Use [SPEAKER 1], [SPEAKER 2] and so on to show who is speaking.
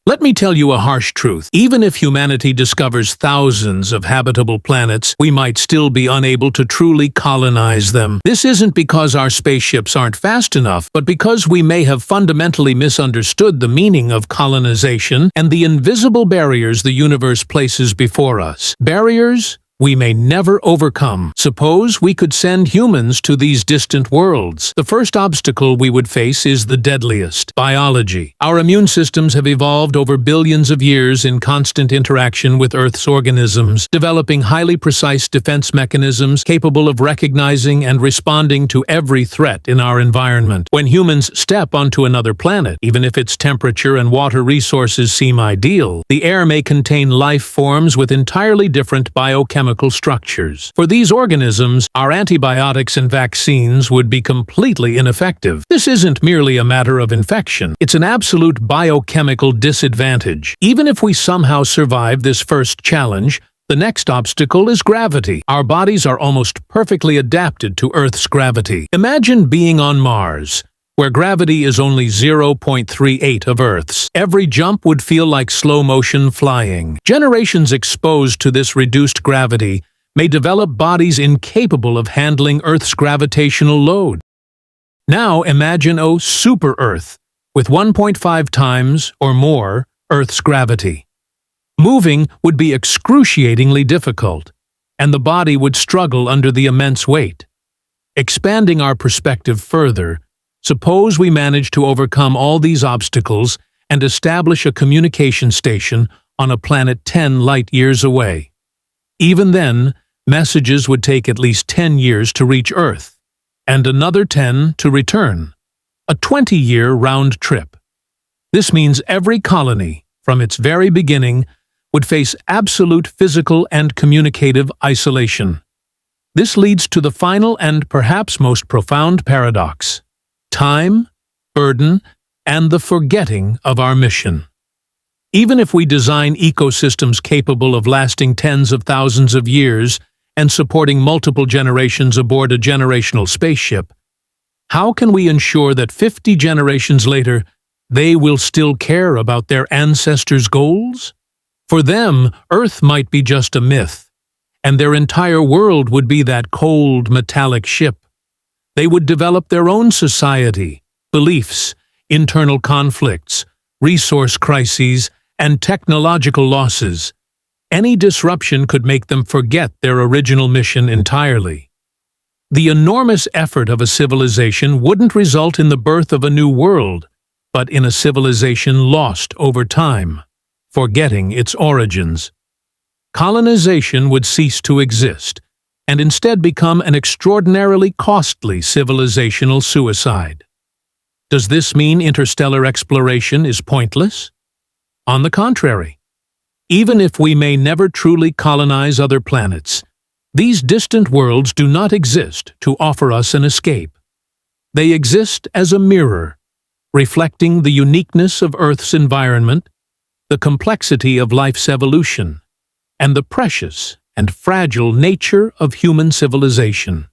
[SPEAKER 1] Let me tell you a harsh truth. Even if humanity discovers thousands of habitable planets, we might still be unable to truly colonize them. This isn't because our spaceships aren't fast enough, but because we may have fundamentally misunderstood the meaning of colonization and the invisible barriers the universe places before us. Barriers we may never overcome. Suppose we could send humans to these distant worlds. The first obstacle we would face is the deadliest: biology. Our immune systems have evolved over billions of years in constant interaction with Earth's organisms, developing highly precise defense mechanisms capable of recognizing and responding to every threat in our environment. When humans step onto another planet, even if its temperature and water resources seem ideal, the air may contain life forms with entirely different biochemical structures. For these organisms, our antibiotics and vaccines would be completely ineffective. This isn't merely a matter of infection, it's an absolute biochemical disadvantage. Even if we somehow survive this first challenge, the next obstacle is gravity. Our bodies are almost perfectly adapted to Earth's gravity. Imagine being on Mars, where gravity is only 0.38 of Earth's. Every jump would feel like slow-motion flying. Generations exposed to this reduced gravity may develop bodies incapable of handling Earth's gravitational load. Now imagine a super-Earth, with 1.5 times or more Earth's gravity. Moving would be excruciatingly difficult, and the body would struggle under the immense weight. Expanding our perspective further, suppose we manage to overcome all these obstacles and establish a communication station on a planet 10 light-years away. Even then, messages would take at least 10 years to reach Earth, and another 10 to return. A 20-year round trip. This means every colony, from its very beginning, would face absolute physical and communicative isolation. This leads to the final and perhaps most profound paradox: time, burden, and the forgetting of our mission. Even if we design ecosystems capable of lasting tens of thousands of years and supporting multiple generations aboard a generational spaceship, how can we ensure that 50 generations later they will still care about their ancestors' goals? For them, Earth might be just a myth, and their entire world would be that cold, metallic ship. They would develop their own society, beliefs, internal conflicts, resource crises, and technological losses. Any disruption could make them forget their original mission entirely. The enormous effort of a civilization wouldn't result in the birth of a new world, but in a civilization lost over time, forgetting its origins. Colonization would cease to exist, and instead become an extraordinarily costly civilizational suicide. Does this mean interstellar exploration is pointless? On the contrary, even if we may never truly colonize other planets, these distant worlds do not exist to offer us an escape. They exist as a mirror, reflecting the uniqueness of Earth's environment, the complexity of life's evolution, and the precious and fragile nature of human civilization.